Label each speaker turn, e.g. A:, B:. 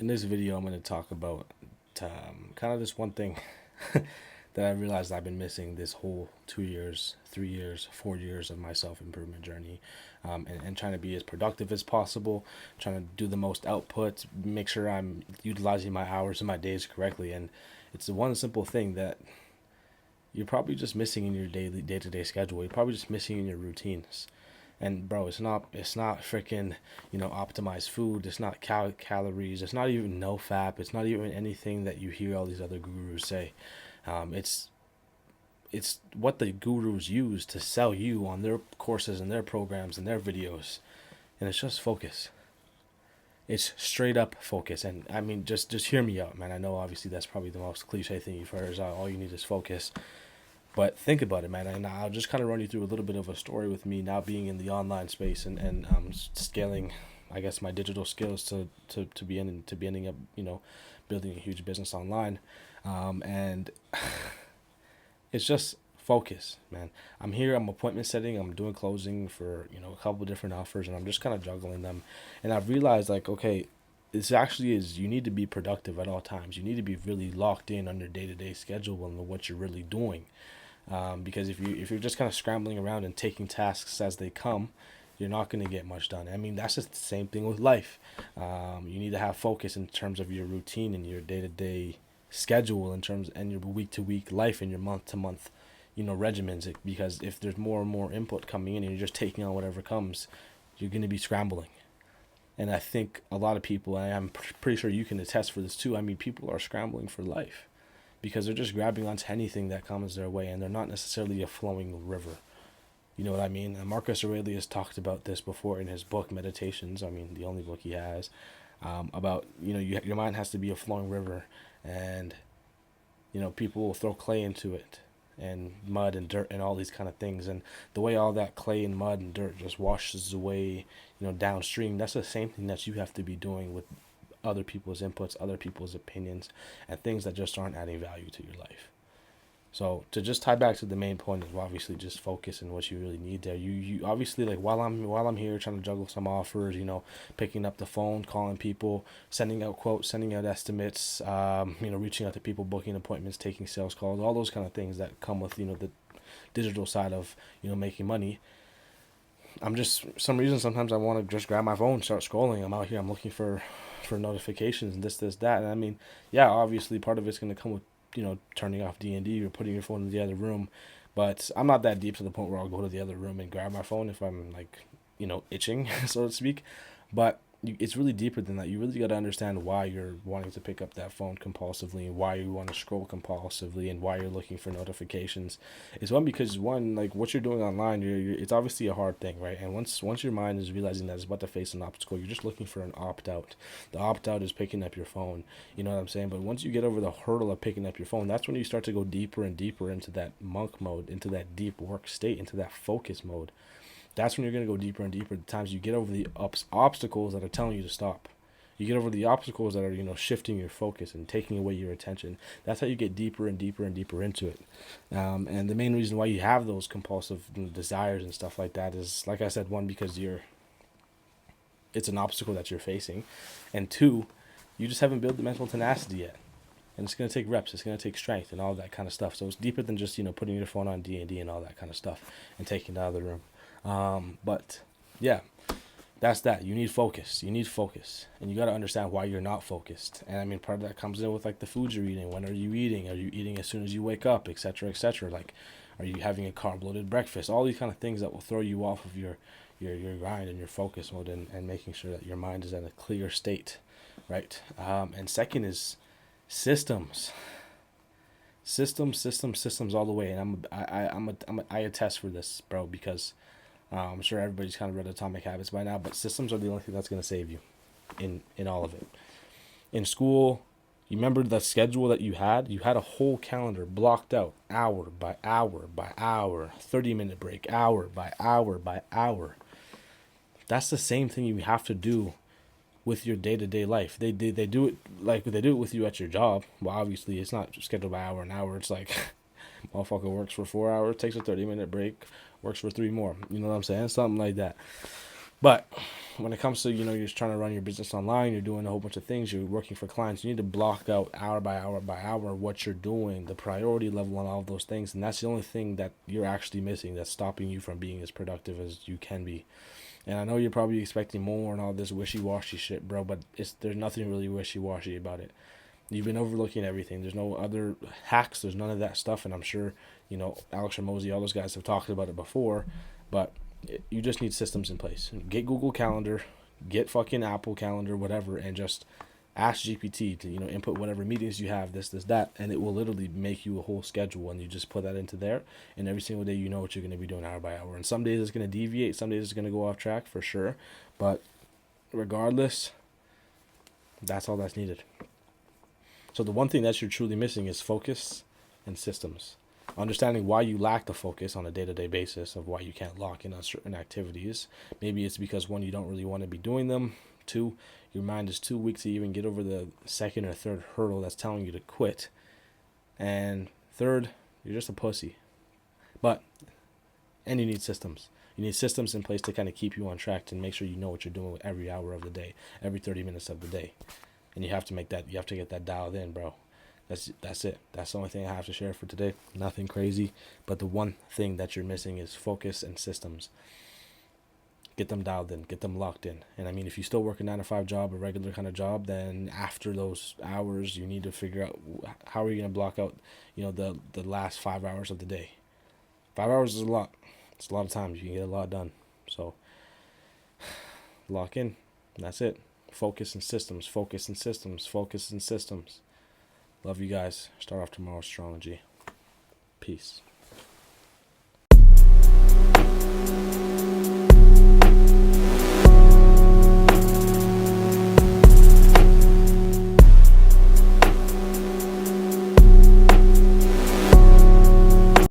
A: In this video, I'm going to talk about kind of this one thing that I realized I've been missing this whole 2 years, 3 years, 4 years of my self improvement journey, and trying to be as productive as possible, trying to do the most output, make sure I'm utilizing my hours and my days correctly. And it's the one simple thing that you're probably just missing in your daily day to day schedule. You're probably just missing in your routines. And bro, it's not freaking, optimized food. It's not calories. It's not even no fap. It's not even anything that you hear all these other gurus say. It's what the gurus use to sell you on their courses and their programs and their videos, and it's just focus. It's straight up focus. And I mean, just hear me out, man. I know obviously that's probably the most cliche thing you've heard is all you need is focus. But think about it, man. And I'll just kind of run you through a little bit of a story with me now being in the online space and scaling, I guess, my digital skills to be ending up, building a huge business online. And it's just focus, man. I'm here. I'm appointment setting. I'm doing closing for a couple of different offers, and I'm just kind of juggling them. And I've realized like, okay, this actually is you need to be productive at all times. You need to be really locked in on your day to day schedule and what you're really doing. Because if you're just kind of scrambling around and taking tasks as they come, you're not going to get much done. I mean, that's just the same thing with life. You need to have focus in terms of your routine and your day to day schedule in terms and your week to week life and your month to month, regimens. Because if there's more and more input coming in and you're just taking on whatever comes, you're going to be scrambling. And I think a lot of people, and I'm pretty sure you can attest for this too. I mean, people are scrambling for life because they're just grabbing onto anything that comes their way, and they're not necessarily a flowing river. You know what I mean? And Marcus Aurelius talked about this before in his book Meditations. I mean, the only book he has about your mind has to be a flowing river, and people will throw clay into it and mud and dirt and all these kind of things, and the way all that clay and mud and dirt just washes away downstream, that's the same thing that you have to be doing with other people's inputs, other people's opinions, and things that just aren't adding value to your life. So to just tie back to the main point is obviously just focus and what you really need there. You obviously, like, while I'm here trying to juggle some offers, picking up the phone, calling people, sending out quotes, sending out estimates, reaching out to people, booking appointments, taking sales calls, all those kind of things that come with the digital side of making money. I'm just some reason sometimes I want to just grab my phone, start scrolling. I'm out here, I'm looking for notifications and this that. And I mean, yeah, obviously part of it's going to come with turning off D&D or putting your phone in the other room, but I'm not that deep to the point where I'll go to the other room and grab my phone if I'm like itching so to speak. But it's really deeper than that. You really got to understand why you're wanting to pick up that phone compulsively, and why you want to scroll compulsively, and why you're looking for notifications. It's because like what you're doing online, it's obviously a hard thing, right? And once your mind is realizing that it's about to face an obstacle, you're just looking for an opt out. The opt out is picking up your phone. You know what I'm saying? But once you get over the hurdle of picking up your phone, that's when you start to go deeper and deeper into that monk mode, into that deep work state, into that focus mode. That's when you're going to go deeper and deeper. The times you get over the obstacles that are telling you to stop. You get over the obstacles that are, shifting your focus and taking away your attention. That's how you get deeper and deeper and deeper into it. And the main reason why you have those compulsive desires and stuff like that is, like I said, one, because it's an obstacle that you're facing. And two, you just haven't built the mental tenacity yet. And it's going to take reps. It's going to take strength and all that kind of stuff. So it's deeper than just, putting your phone on D&D and all that kind of stuff and taking it out of the room. But yeah, that's that. You need focus. You need focus, and you got to understand why you're not focused. And I mean, part of that comes in with like the foods you're eating. When are you eating? Are you eating as soon as you wake up, etc., etc.? Like, are you having a carb loaded breakfast? All these kind of things that will throw you off of your grind and your focus mode, and making sure that your mind is in a clear state, right? And second is systems. Systems all the way. And I attest for this, bro, because I'm sure everybody's kind of read Atomic Habits by now, but systems are the only thing that's going to save you in all of it. In school, you remember the schedule that you had? You had a whole calendar blocked out, hour by hour by hour, 30-minute break, hour by hour by hour. That's the same thing you have to do with your day-to-day life. They do it like they do it with you at your job. Well, obviously, it's not scheduled by hour and hour. It's like motherfucker works for 4 hours, takes a 30-minute break, works for 3 more. You know what I'm saying? Something like that. But when it comes to, you're just trying to run your business online, you're doing a whole bunch of things, you're working for clients, you need to block out hour by hour by hour what you're doing, the priority level on all of those things. And that's the only thing that you're actually missing that's stopping you from being as productive as you can be. And I know you're probably expecting more and all this wishy-washy shit, bro, but there's nothing really wishy-washy about it. You've been overlooking everything. There's no other hacks. There's none of that stuff. And I'm sure, Alex Ramosi, all those guys have talked about it before. But you just need systems in place. Get Google Calendar, get fucking Apple Calendar, whatever, and just ask GPT to, input whatever meetings you have, this, that, and it will literally make you a whole schedule. And you just put that into there. And every single day, you know what you're going to be doing hour by hour. And some days it's going to deviate. Some days it's going to go off track for sure. But regardless, that's all that's needed. So the one thing that you're truly missing is focus and systems. Understanding why you lack the focus on a day-to-day basis of why you can't lock in on certain activities. Maybe it's because, one, you don't really want to be doing them. Two, your mind is too weak to even get over the second or third hurdle that's telling you to quit. And third, you're just a pussy. And you need systems. You need systems in place to kind of keep you on track to make sure you know what you're doing with every hour of the day, every 30 minutes of the day. And you have to get that dialed in, bro. That's it. That's the only thing I have to share for today. Nothing crazy, but the one thing that you're missing is focus and systems. Get them dialed in, get them locked in. And I mean, if you still work a 9-to-5 job, a regular kind of job, then after those hours, you need to figure out how are you going to block out, the last 5 hours of the day. 5 hours is a lot. It's a lot of time. You can get a lot done. So lock in. That's it. Focus and systems, focus and systems, focus and systems. Love you guys. Start off tomorrow, astrology. Peace.